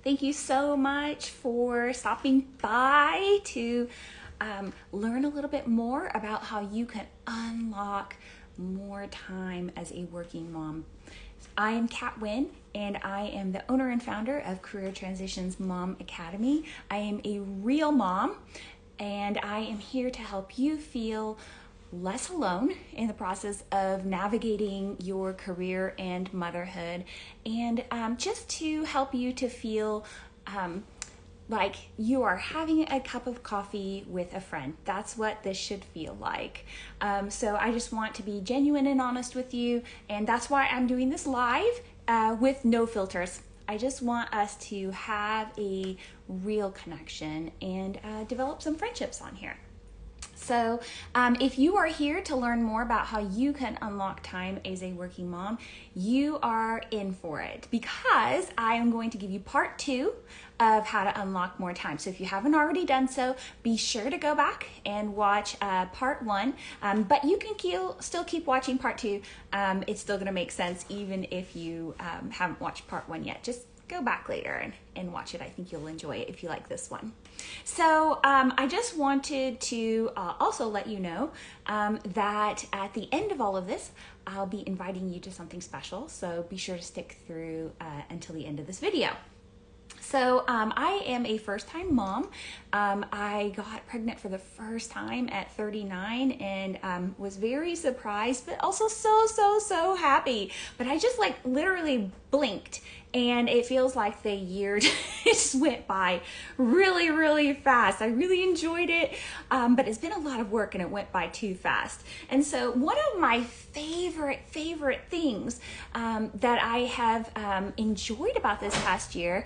Thank you so much for stopping by to learn a little bit more about how you can unlock more time as a working mom. I am Kat Wynn, and I am the owner and founder of Career Transitions Mom Academy. I am a real mom, and I am here to help you feel less alone in the process of navigating your career and motherhood, and just to help you to feel like you are having a cup of coffee with a friend. That's what this should feel like. So I just want to be genuine and honest with you, and that's why I'm doing this live with no filters. I just want us to have a real connection and develop some friendships on here. So if you are here to learn more about how you can unlock time as a working mom, you are in for it, because I am going to give you part 2 of how to unlock more time. So if you haven't already done so, be sure to go back and watch part 1, but you can still keep watching part 2. It's still going to make sense even if you haven't watched part 1 yet. Just go back later and watch it. I think you'll enjoy it if you like this one. So I just wanted to also let you know that at the end of all of this, I'll be inviting you to something special. So be sure to stick through until the end of this video. So I am a first-time mom. I got pregnant for the first time at 39 and was very surprised, but also so happy. But I just literally blinked, and it feels like the year just went by really fast. I really enjoyed it, but it's been a lot of work and it went by too fast. And so one of my favorite things that I have enjoyed about this past year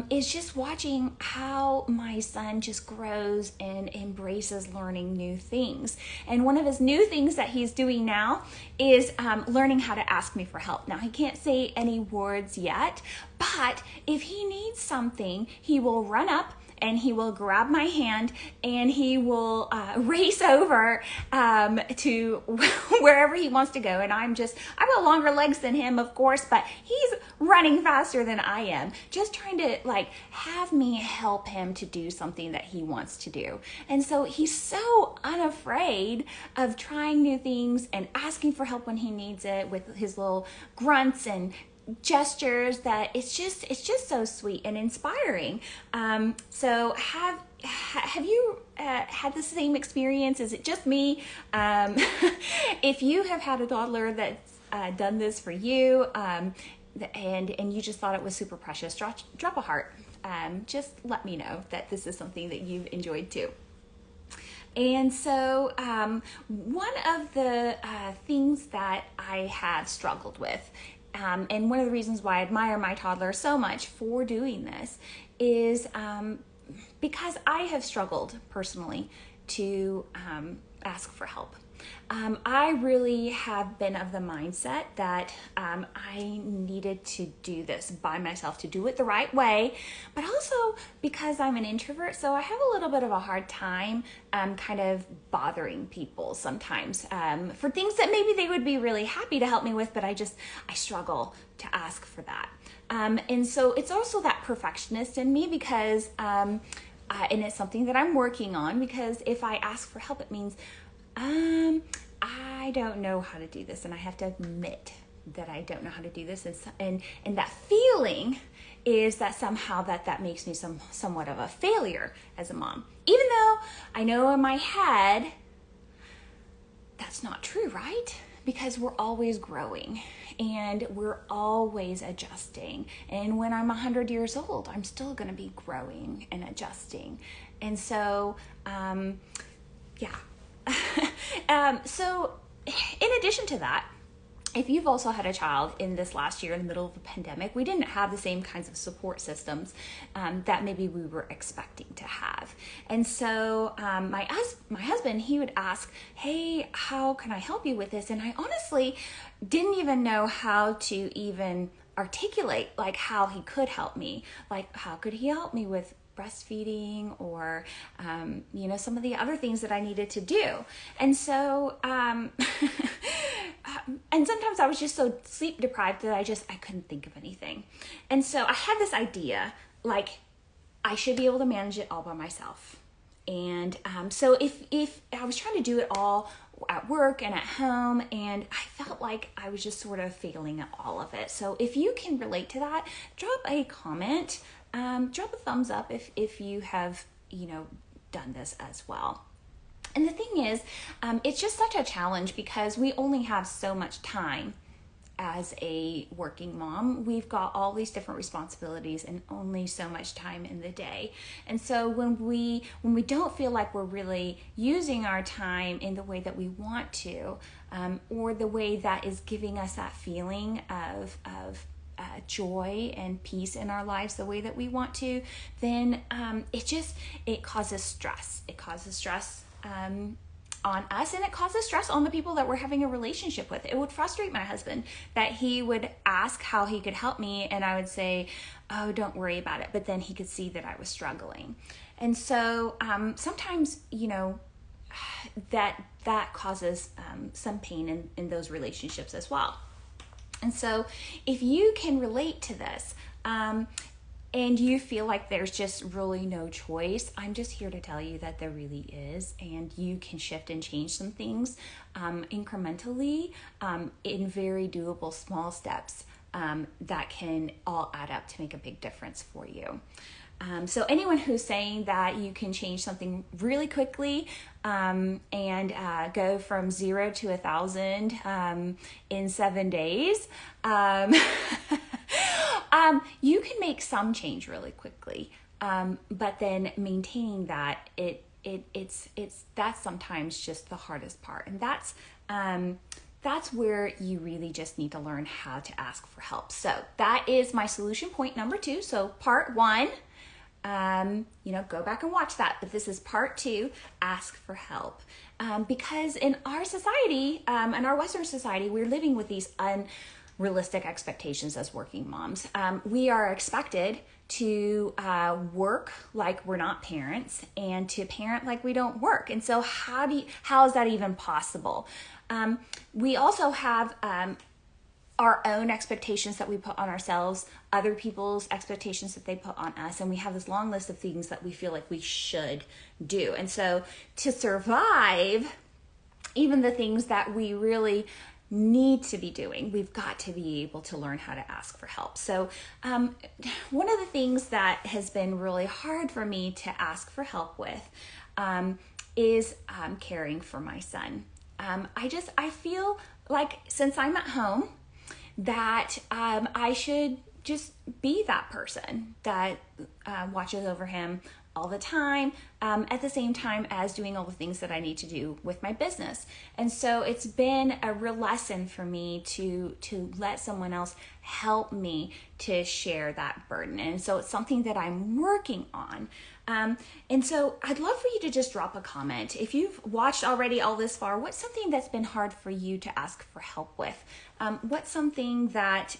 is just watching how my son just grows and embraces learning new things. And one of his new things that he's doing now is learning how to ask me for help. Now, he can't say any words yet, but if he needs something, he will run up and he will grab my hand and he will race over to wherever he wants to go. And I've got longer legs than him, of course, but he's running faster than I am, just trying to have me help him to do something that he wants to do. And so he's so unafraid of trying new things and asking for help when he needs it, with his little grunts and gestures, that it's just so sweet and inspiring. So have you had the same experience? Is it just me? If you have had a toddler that's done this for you, and you just thought it was super precious, drop a heart. Just let me know that this is something that you've enjoyed too. And so one of the things that I have struggled with, and one of the reasons why I admire my toddler so much for doing this, is because I have struggled personally to ask for help. I really have been of the mindset that I needed to do this by myself, to do it the right way, but also because I'm an introvert, so I have a little bit of a hard time kind of bothering people sometimes for things that maybe they would be really happy to help me with, but I struggle to ask for that. And so it's also that perfectionist in me, because, and it's something that I'm working on, because if I ask for help, it means I don't know how to do this, and I have to admit that I don't know how to do this, and that feeling is that somehow that makes me somewhat of a failure as a mom, even though I know in my head that's not true, right? Because we're always growing and we're always adjusting, and when I'm 100 years old, I'm still going to be growing and adjusting. And so yeah. So in addition to that, if you've also had a child in this last year in the middle of a pandemic, we didn't have the same kinds of support systems that maybe we were expecting to have. And so my husband, he would ask, hey, how can I help you with this? And I honestly didn't even know how to even articulate how he could help me. How could he help me with breastfeeding or, some of the other things that I needed to do. And so, and sometimes I was just so sleep deprived that I couldn't think of anything. And so I had this idea like I should be able to manage it all by myself. And so if I was trying to do it all at work and at home, and I felt like I was just sort of failing at all of it. So if you can relate to that, drop a comment, drop a thumbs up if you have, done this as well. And the thing is, it's just such a challenge because we only have so much time as a working mom. We've got all these different responsibilities and only so much time in the day. And so when we don't feel like we're really using our time in the way that we want to, or the way that is giving us that feeling of joy and peace in our lives the way that we want to, then it causes stress. It causes stress on us, and it causes stress on the people that we're having a relationship with. It would frustrate my husband that he would ask how he could help me, and I would say, oh, don't worry about it. But then he could see that I was struggling. And so sometimes, that causes some pain in those relationships as well. And so if you can relate to this, and you feel like there's just really no choice, I'm just here to tell you that there really is, and you can shift and change some things incrementally in very doable small steps that can all add up to make a big difference for you. So anyone who's saying that you can change something really quickly and go from 0 to 1,000 in 7 days, you can make some change really quickly, but then maintaining that that's sometimes just the hardest part, and that's where you really just need to learn how to ask for help. So that is my solution point number 2. So part 1. Go back and watch that. But this is part 2, ask for help. Because in our society, in our Western society, we're living with these unrealistic expectations as working moms. We are expected to work like we're not parents and to parent like we don't work. And so how is that even possible? We also have our own expectations that we put on ourselves, other people's expectations that they put on us, and we have this long list of things that we feel like we should do. And so to survive even the things that we really need to be doing, we've got to be able to learn how to ask for help. So one of the things that has been really hard for me to ask for help with is caring for my son. I feel like since I'm at home, that I should just be that person that watches over him all the time, at the same time as doing all the things that I need to do with my business. And so it's been a real lesson for me to let someone else help me to share that burden. And so it's something that I'm working on. And so I'd love for you to just drop a comment. If you've watched already all this far, what's something that's been hard for you to ask for help with? What's something that,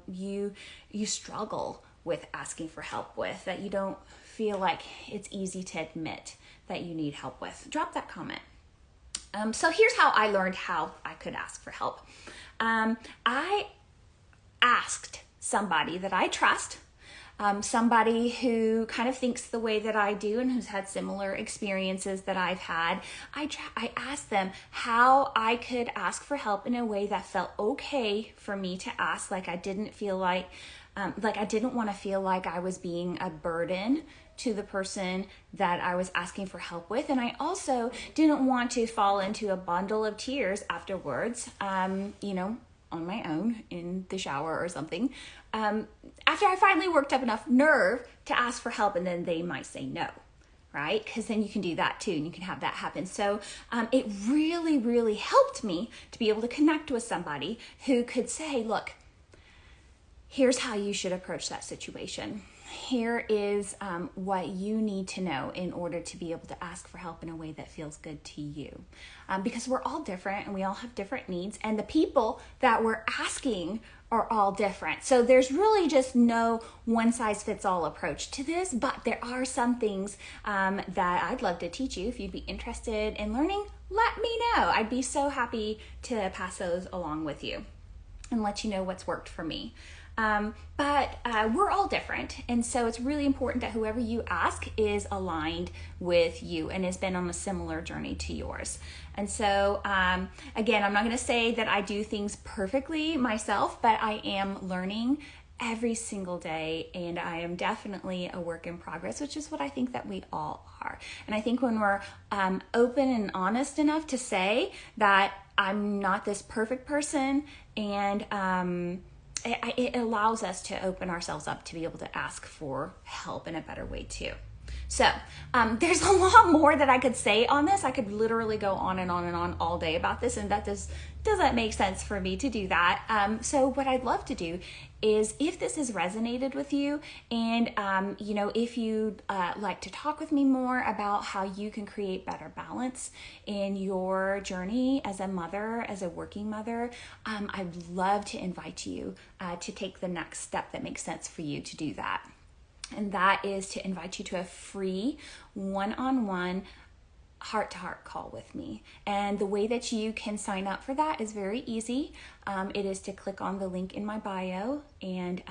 you struggle with asking for help with, that you don't feel like it's easy to admit that you need help with? Drop that comment. So here's how I learned how I could ask for help. I asked somebody that I trust, somebody who kind of thinks the way that I do and who's had similar experiences that I've had. I asked them how I could ask for help in a way that felt okay for me to ask, like I didn't feel like I didn't want to feel like I was being a burden to the person that I was asking for help with. And I also didn't want to fall into a bundle of tears afterwards, on my own in the shower or something, after I finally worked up enough nerve to ask for help, and then they might say no, right? Because then you can do that too, and you can have that happen. So it really, really helped me to be able to connect with somebody who could say, look, here's how you should approach that situation. Here is what you need to know in order to be able to ask for help in a way that feels good to you. Because we're all different and we all have different needs, and the people that we're asking are all different. So there's really just no one size fits all approach to this, but there are some things that I'd love to teach you. If you'd be interested in learning, let me know. I'd be so happy to pass those along with you and let you know what's worked for me. But we're all different. And so it's really important that whoever you ask is aligned with you and has been on a similar journey to yours. And so, again, I'm not going to say that I do things perfectly myself, but I am learning every single day, and I am definitely a work in progress, which is what I think that we all are. And I think when we're open and honest enough to say that I'm not this perfect person, and it allows us to open ourselves up to be able to ask for help in a better way too. So there's a lot more that I could say on this. I could literally go on and on and on all day about this, and that doesn't make sense for me to do that. So what I'd love to do is, if this has resonated with you, and if you'd like to talk with me more about how you can create better balance in your journey as a mother, as a working mother, I'd love to invite you to take the next step that makes sense for you to do that. And that is to invite you to a free one-on-one heart-to-heart call with me. And the way that you can sign up for that is very easy. It is to click on the link in my bio, and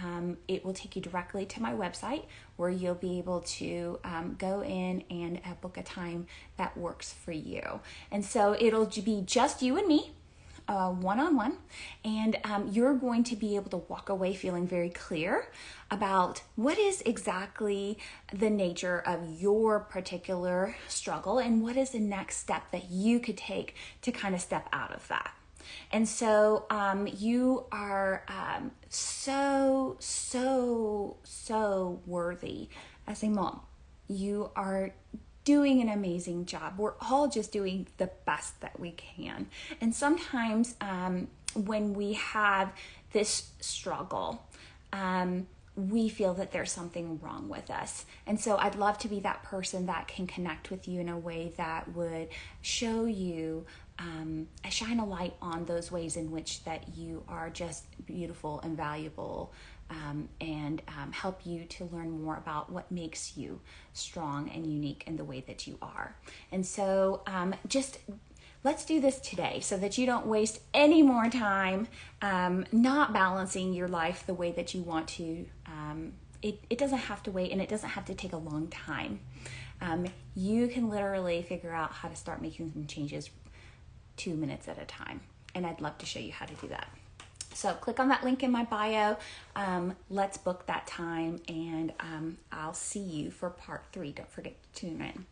it will take you directly to my website, where you'll be able to go in and book a time that works for you. And so it'll be just you and me, one-on-one, and you're going to be able to walk away feeling very clear about what is exactly the nature of your particular struggle, and what is the next step that you could take to kind of step out of that. And so you are so worthy as a mom. You are doing an amazing job. We're all just doing the best that we can. And sometimes when we have this struggle, we feel that there's something wrong with us. And so I'd love to be that person that can connect with you in a way that would show you, shine a light on those ways in which that you are just beautiful and valuable, and help you to learn more about what makes you strong and unique in the way that you are. And so just let's do this today, so that you don't waste any more time not balancing your life the way that you want to. It doesn't have to wait, and it doesn't have to take a long time. You can literally figure out how to start making some changes 2 minutes at a time. And I'd love to show you how to do that. So click on that link in my bio. Let's book that time, and I'll see you for part 3. Don't forget to tune in.